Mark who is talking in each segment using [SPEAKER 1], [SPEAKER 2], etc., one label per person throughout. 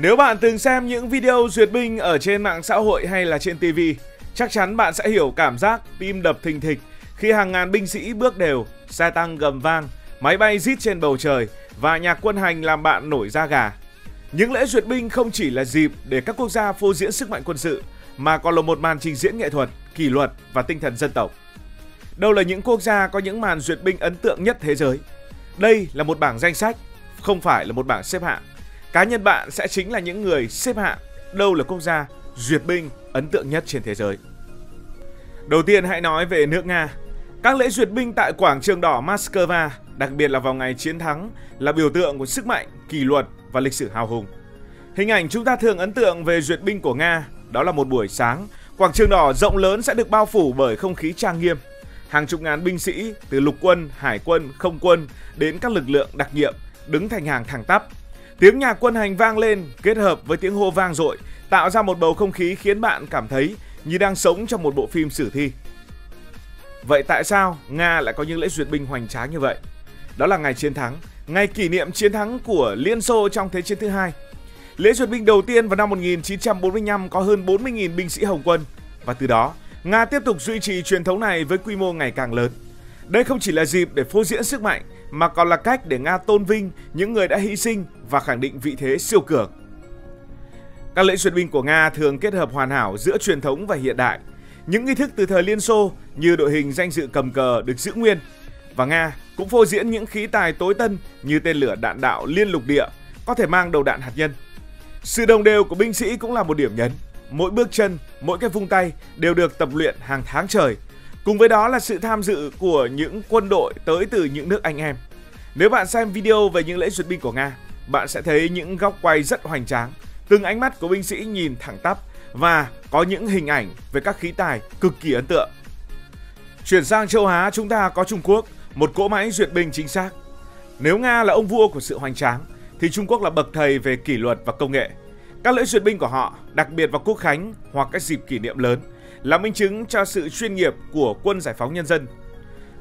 [SPEAKER 1] Nếu bạn từng xem những video duyệt binh ở trên mạng xã hội hay là trên TV, chắc chắn bạn sẽ hiểu cảm giác tim đập thình thịch khi hàng ngàn binh sĩ bước đều, xe tăng gầm vang, máy bay rít trên bầu trời và nhạc quân hành làm bạn nổi da gà. Những lễ duyệt binh không chỉ là dịp để các quốc gia phô diễn sức mạnh quân sự, mà còn là một màn trình diễn nghệ thuật, kỷ luật và tinh thần dân tộc. Đâu là những quốc gia có những màn duyệt binh ấn tượng nhất thế giới? Đây là một bảng danh sách, không phải là một bảng xếp hạng. Cá nhân bạn sẽ chính là những người xếp hạng đâu là quốc gia duyệt binh ấn tượng nhất trên thế giới. Đầu tiên hãy nói về nước Nga. Các lễ duyệt binh tại quảng trường đỏ Moscow, đặc biệt là vào ngày chiến thắng, là biểu tượng của sức mạnh, kỷ luật và lịch sử hào hùng. Hình ảnh chúng ta thường ấn tượng về duyệt binh của Nga đó là một buổi sáng, quảng trường đỏ rộng lớn sẽ được bao phủ bởi không khí trang nghiêm. Hàng chục ngàn binh sĩ từ lục quân, hải quân, không quân đến các lực lượng đặc nhiệm đứng thành hàng thẳng tắp. Tiếng nhạc quân hành vang lên kết hợp với tiếng hô vang dội tạo ra một bầu không khí khiến bạn cảm thấy như đang sống trong một bộ phim sử thi. Vậy tại sao Nga lại có những lễ duyệt binh hoành tráng như vậy? Đó là ngày chiến thắng, ngày kỷ niệm chiến thắng của Liên Xô trong Thế chiến thứ hai. Lễ duyệt binh đầu tiên vào năm 1945 có hơn 40.000 binh sĩ Hồng quân và từ đó Nga tiếp tục duy trì truyền thống này với quy mô ngày càng lớn. Đây không chỉ là dịp để phô diễn sức mạnh mà còn là cách để Nga tôn vinh những người đã hy sinh và khẳng định vị thế siêu cường. Các lễ duyệt binh của Nga thường kết hợp hoàn hảo giữa truyền thống và hiện đại. Những nghi thức từ thời Liên Xô như đội hình danh dự cầm cờ được giữ nguyên, và Nga cũng phô diễn những khí tài tối tân như tên lửa đạn đạo liên lục địa có thể mang đầu đạn hạt nhân. Sự đồng đều của binh sĩ cũng là một điểm nhấn. Mỗi bước chân, mỗi cái vung tay đều được tập luyện hàng tháng trời. Cùng với đó là sự tham dự của những quân đội tới từ những nước anh em. Nếu bạn xem video về những lễ duyệt binh của Nga, bạn sẽ thấy những góc quay rất hoành tráng. Từng ánh mắt của binh sĩ nhìn thẳng tắp và có những hình ảnh về các khí tài cực kỳ ấn tượng. Chuyển sang châu Á, chúng ta có Trung Quốc, một cỗ máy duyệt binh chính xác. Nếu Nga là ông vua của sự hoành tráng, thì Trung Quốc là bậc thầy về kỷ luật và công nghệ. Các lễ duyệt binh của họ, đặc biệt vào Quốc khánh hoặc các dịp kỷ niệm lớn, là minh chứng cho sự chuyên nghiệp của quân giải phóng nhân dân.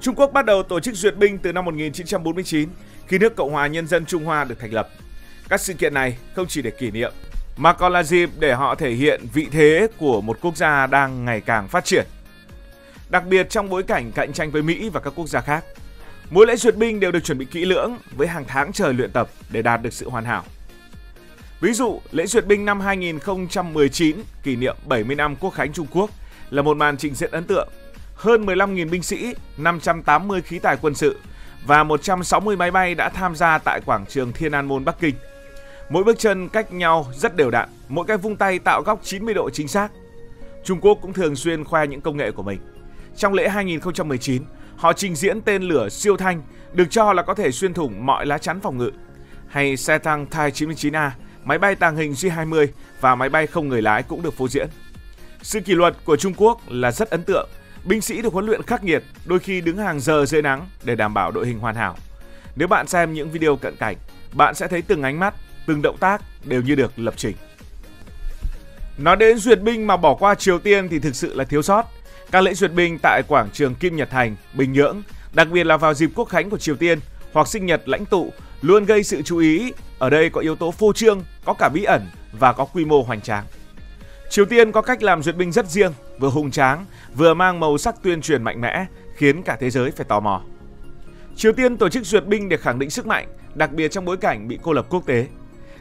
[SPEAKER 1] Trung Quốc bắt đầu tổ chức duyệt binh từ năm 1949 khi nước Cộng hòa Nhân dân Trung Hoa được thành lập. Các sự kiện này không chỉ để kỷ niệm mà còn là dịp để họ thể hiện vị thế của một quốc gia đang ngày càng phát triển. Đặc biệt trong bối cảnh cạnh tranh với Mỹ và các quốc gia khác, mỗi lễ duyệt binh đều được chuẩn bị kỹ lưỡng với hàng tháng trời luyện tập để đạt được sự hoàn hảo. Ví dụ, lễ duyệt binh năm 2019 kỷ niệm 70 năm Quốc khánh Trung Quốc là một màn trình diễn ấn tượng. Hơn 15.000 binh sĩ, 580 khí tài quân sự và 160 máy bay đã tham gia tại quảng trường Thiên An Môn Bắc Kinh. Mỗi bước chân cách nhau rất đều đặn, mỗi cái vung tay tạo góc 90 độ chính xác. Trung Quốc cũng thường xuyên khoe những công nghệ của mình. Trong lễ 2019, họ trình diễn tên lửa siêu thanh được cho là có thể xuyên thủng mọi lá chắn phòng ngự, hay xe tăng Tu-99A, máy bay tàng hình J-20 và máy bay không người lái cũng được phô diễn. Sự kỷ luật của Trung Quốc là rất ấn tượng. Binh sĩ được huấn luyện khắc nghiệt, đôi khi đứng hàng giờ dưới nắng để đảm bảo đội hình hoàn hảo. Nếu bạn xem những video cận cảnh, bạn sẽ thấy từng ánh mắt, từng động tác đều như được lập trình. Nói đến duyệt binh mà bỏ qua Triều Tiên thì thực sự là thiếu sót. Các lễ duyệt binh tại quảng trường Kim Nhật Thành, Bình Nhưỡng, đặc biệt là vào dịp Quốc khánh của Triều Tiên hoặc sinh nhật lãnh tụ, luôn gây sự chú ý. Ở đây có yếu tố phô trương, có cả bí ẩn và có quy mô hoành tráng. Triều Tiên có cách làm duyệt binh rất riêng, vừa hùng tráng, vừa mang màu sắc tuyên truyền mạnh mẽ, khiến cả thế giới phải tò mò. Triều Tiên tổ chức duyệt binh để khẳng định sức mạnh, đặc biệt trong bối cảnh bị cô lập quốc tế.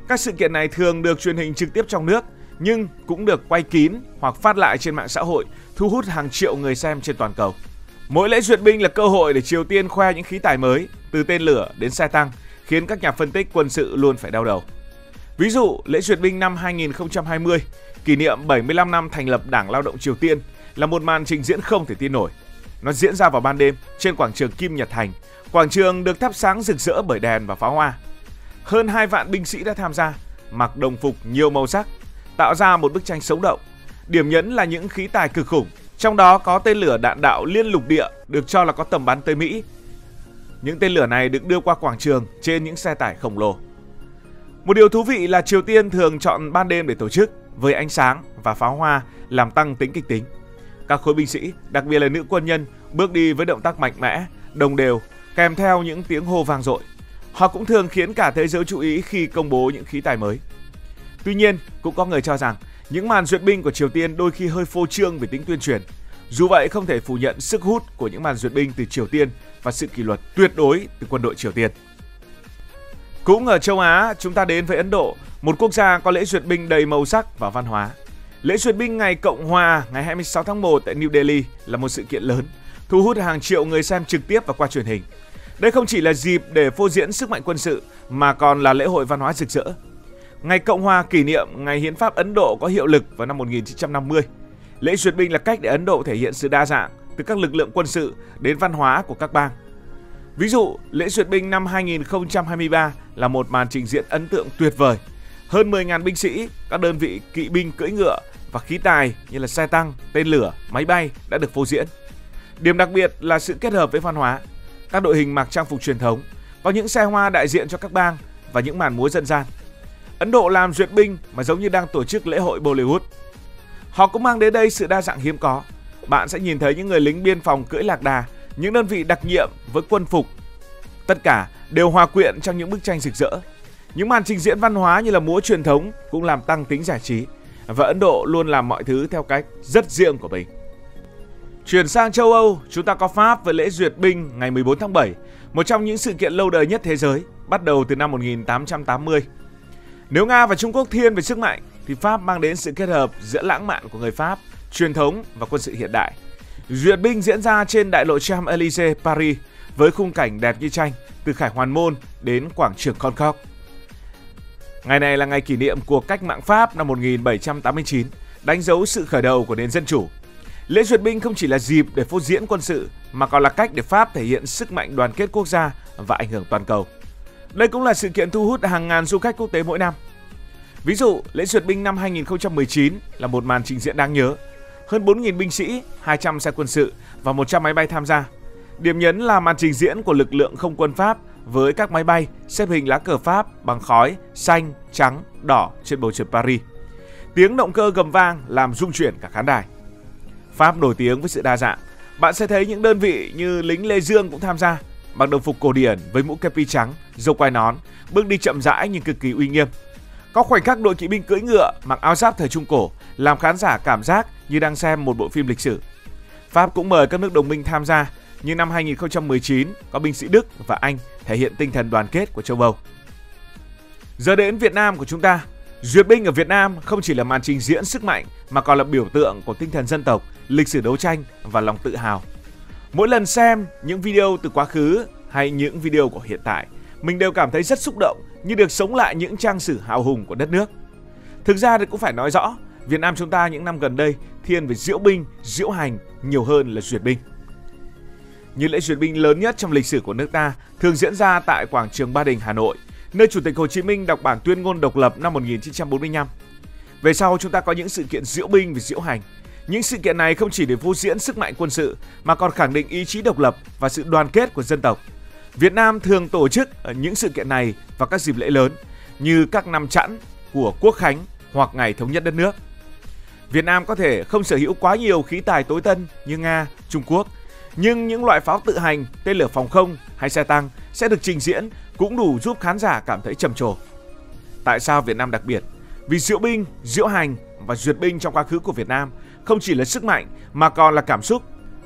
[SPEAKER 1] Các sự kiện này thường được truyền hình trực tiếp trong nước, nhưng cũng được quay kín hoặc phát lại trên mạng xã hội, thu hút hàng triệu người xem trên toàn cầu. Mỗi lễ duyệt binh là cơ hội để Triều Tiên khoe những khí tài mới, từ tên lửa đến xe tăng, khiến các nhà phân tích quân sự luôn phải đau đầu. Ví dụ, lễ duyệt binh năm 2020, kỷ niệm 75 năm thành lập Đảng Lao động Triều Tiên, là một màn trình diễn không thể tin nổi. Nó diễn ra vào ban đêm trên quảng trường Kim Nhật Thành. Quảng trường được thắp sáng rực rỡ bởi đèn và pháo hoa. Hơn 2 vạn binh sĩ đã tham gia, mặc đồng phục nhiều màu sắc, tạo ra một bức tranh sống động. Điểm nhấn là những khí tài cực khủng, trong đó có tên lửa đạn đạo liên lục địa được cho là có tầm bắn tới Mỹ. Những tên lửa này được đưa qua quảng trường trên những xe tải khổng lồ. Một điều thú vị là Triều Tiên thường chọn ban đêm để tổ chức, với ánh sáng và pháo hoa làm tăng tính kịch tính. Các khối binh sĩ, đặc biệt là nữ quân nhân, bước đi với động tác mạnh mẽ, đồng đều, kèm theo những tiếng hô vang dội. Họ cũng thường khiến cả thế giới chú ý khi công bố những khí tài mới. Tuy nhiên, cũng có người cho rằng những màn duyệt binh của Triều Tiên đôi khi hơi phô trương về tính tuyên truyền. Dù vậy, không thể phủ nhận sức hút của những màn duyệt binh từ Triều Tiên và sự kỷ luật tuyệt đối từ quân đội Triều Tiên. Cũng ở châu Á, chúng ta đến với Ấn Độ, một quốc gia có lễ duyệt binh đầy màu sắc và văn hóa. Lễ duyệt binh ngày Cộng hòa ngày 26 tháng 1 tại New Delhi là một sự kiện lớn, thu hút hàng triệu người xem trực tiếp và qua truyền hình. Đây không chỉ là dịp để phô diễn sức mạnh quân sự mà còn là lễ hội văn hóa rực rỡ. Ngày Cộng hòa kỷ niệm ngày hiến pháp Ấn Độ có hiệu lực vào năm 1950. Lễ duyệt binh là cách để Ấn Độ thể hiện sự đa dạng từ các lực lượng quân sự đến văn hóa của các bang. Ví dụ, lễ duyệt binh năm 2023 là một màn trình diễn ấn tượng tuyệt vời. Hơn 10.000 binh sĩ, các đơn vị kỵ binh cưỡi ngựa và khí tài như là xe tăng, tên lửa, máy bay đã được phô diễn. Điểm đặc biệt là sự kết hợp với văn hóa. Các đội hình mặc trang phục truyền thống, có những xe hoa đại diện cho các bang và những màn múa dân gian. Ấn Độ làm duyệt binh mà giống như đang tổ chức lễ hội Bollywood. Họ cũng mang đến đây sự đa dạng hiếm có. Bạn sẽ nhìn thấy những người lính biên phòng cưỡi lạc đà, những đơn vị đặc nhiệm với quân phục. Tất cả đều hòa quyện trong những bức tranh rực rỡ. Những màn trình diễn văn hóa như là múa truyền thống cũng làm tăng tính giải trí. Và Ấn Độ luôn làm mọi thứ theo cách rất riêng của mình. Chuyển sang châu Âu, chúng ta có Pháp với lễ duyệt binh ngày 14 tháng 7, một trong những sự kiện lâu đời nhất thế giới, bắt đầu từ năm 1880. Nếu Nga và Trung Quốc thiên về sức mạnh, thì Pháp mang đến sự kết hợp giữa lãng mạn của người Pháp, truyền thống và quân sự hiện đại. Duyệt binh diễn ra trên đại lộ Champs-Élysées, Paris, với khung cảnh đẹp như tranh, từ Khải Hoàn Môn đến quảng trường Concorde. Ngày này là ngày kỷ niệm cuộc cách mạng Pháp năm 1789, đánh dấu sự khởi đầu của nền dân chủ. Lễ duyệt binh không chỉ là dịp để phô diễn quân sự, mà còn là cách để Pháp thể hiện sức mạnh đoàn kết quốc gia và ảnh hưởng toàn cầu. Đây cũng là sự kiện thu hút hàng ngàn du khách quốc tế mỗi năm. Ví dụ, lễ duyệt binh năm 2019 là một màn trình diễn đáng nhớ. Hơn 4.000 binh sĩ, 200 xe quân sự và 100 máy bay tham gia. Điểm nhấn là màn trình diễn của lực lượng không quân Pháp với các máy bay xếp hình lá cờ Pháp bằng khói xanh, trắng, đỏ trên bầu trời Paris. Tiếng động cơ gầm vang làm rung chuyển cả khán đài. Pháp nổi tiếng với sự đa dạng. Bạn sẽ thấy những đơn vị như lính Lê Dương cũng tham gia, mặc đồng phục cổ điển với mũ kepi trắng, râu quai nón, bước đi chậm rãi nhưng cực kỳ uy nghiêm. Có khoảnh khắc đội kỵ binh cưỡi ngựa mặc áo giáp thời Trung Cổ làm khán giả cảm giác như đang xem một bộ phim lịch sử. Pháp cũng mời các nước đồng minh tham gia, như năm 2019 có binh sĩ Đức và Anh thể hiện tinh thần đoàn kết của châu Âu. Giờ đến Việt Nam của chúng ta. Duyệt binh ở Việt Nam không chỉ là màn trình diễn sức mạnh mà còn là biểu tượng của tinh thần dân tộc, lịch sử đấu tranh và lòng tự hào. Mỗi lần xem những video từ quá khứ hay những video của hiện tại, mình đều cảm thấy rất xúc động như được sống lại những trang sử hào hùng của đất nước. Thực ra thì cũng phải nói rõ, Việt Nam chúng ta những năm gần đây thiên về diễu binh, diễu hành nhiều hơn là duyệt binh. Như lễ duyệt binh lớn nhất trong lịch sử của nước ta thường diễn ra tại quảng trường Ba Đình, Hà Nội, nơi Chủ tịch Hồ Chí Minh đọc bản tuyên ngôn độc lập năm 1945. Về sau chúng ta có những sự kiện diễu binh và diễu hành. Những sự kiện này không chỉ để phô diễn sức mạnh quân sự mà còn khẳng định ý chí độc lập và sự đoàn kết của dân tộc. Việt Nam thường tổ chức những sự kiện này vào các dịp lễ lớn như các năm Chẵn của Quốc khánh hoặc ngày thống nhất đất nước. Việt Nam có thể không sở hữu quá nhiều khí tài tối tân như Nga, Trung Quốc, nhưng những loại pháo tự hành, tên lửa phòng không hay xe tăng sẽ được trình diễn cũng đủ giúp khán giả cảm thấy trầm trồ. Tại sao Việt Nam đặc biệt? Vì diễu binh, diễu hành và duyệt binh trong quá khứ của Việt Nam không chỉ là sức mạnh mà còn là cảm xúc.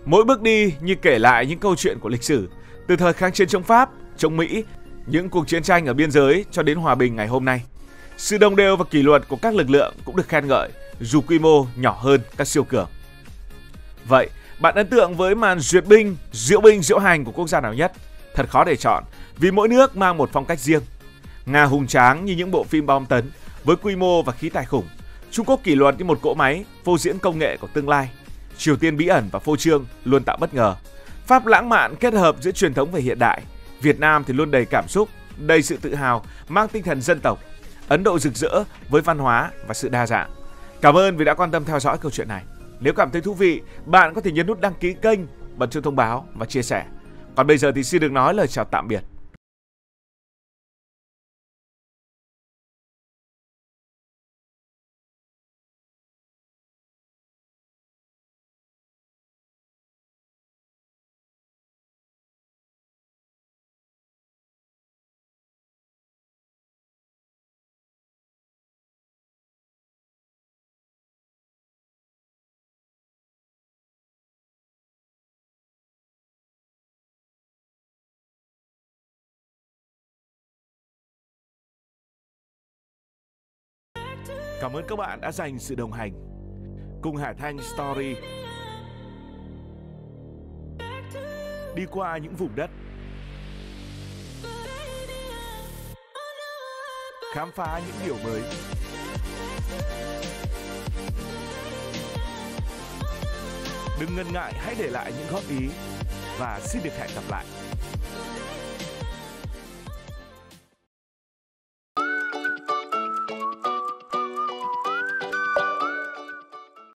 [SPEAKER 1] Mỗi bước đi như kể lại những câu chuyện của lịch sử, từ thời kháng chiến chống Pháp, chống Mỹ, những cuộc chiến tranh ở biên giới cho đến hòa bình ngày hôm nay. Sự đồng đều và kỷ luật của các lực lượng cũng được khen ngợi, dù quy mô nhỏ hơn các siêu cường. Vậy, bạn ấn tượng với màn duyệt binh, diễu hành của quốc gia nào nhất? Thật khó để chọn, vì mỗi nước mang một phong cách riêng. Nga hùng tráng như những bộ phim bom tấn, với quy mô và khí tài khủng. Trung Quốc kỷ luật như một cỗ máy, phô diễn công nghệ của tương lai. Triều Tiên bí ẩn và phô trương, luôn tạo bất ngờ. Pháp lãng mạn kết hợp giữa truyền thống và hiện đại. Việt Nam thì luôn đầy cảm xúc, đầy sự tự hào, mang tinh thần dân tộc. Ấn Độ rực rỡ với văn hóa và sự đa dạng. Cảm ơn vì đã quan tâm theo dõi câu chuyện này. Nếu cảm thấy thú vị, bạn có thể nhấn nút đăng ký kênh, bật chuông thông báo và chia sẻ. Còn bây giờ thì xin được nói lời chào tạm biệt. Cảm ơn các bạn đã dành sự đồng hành cùng Hải Thanh Story. Đi qua những vùng đất, khám phá những điều mới. Đừng ngần ngại, hãy để lại những góp ý và xin được hẹn gặp lại.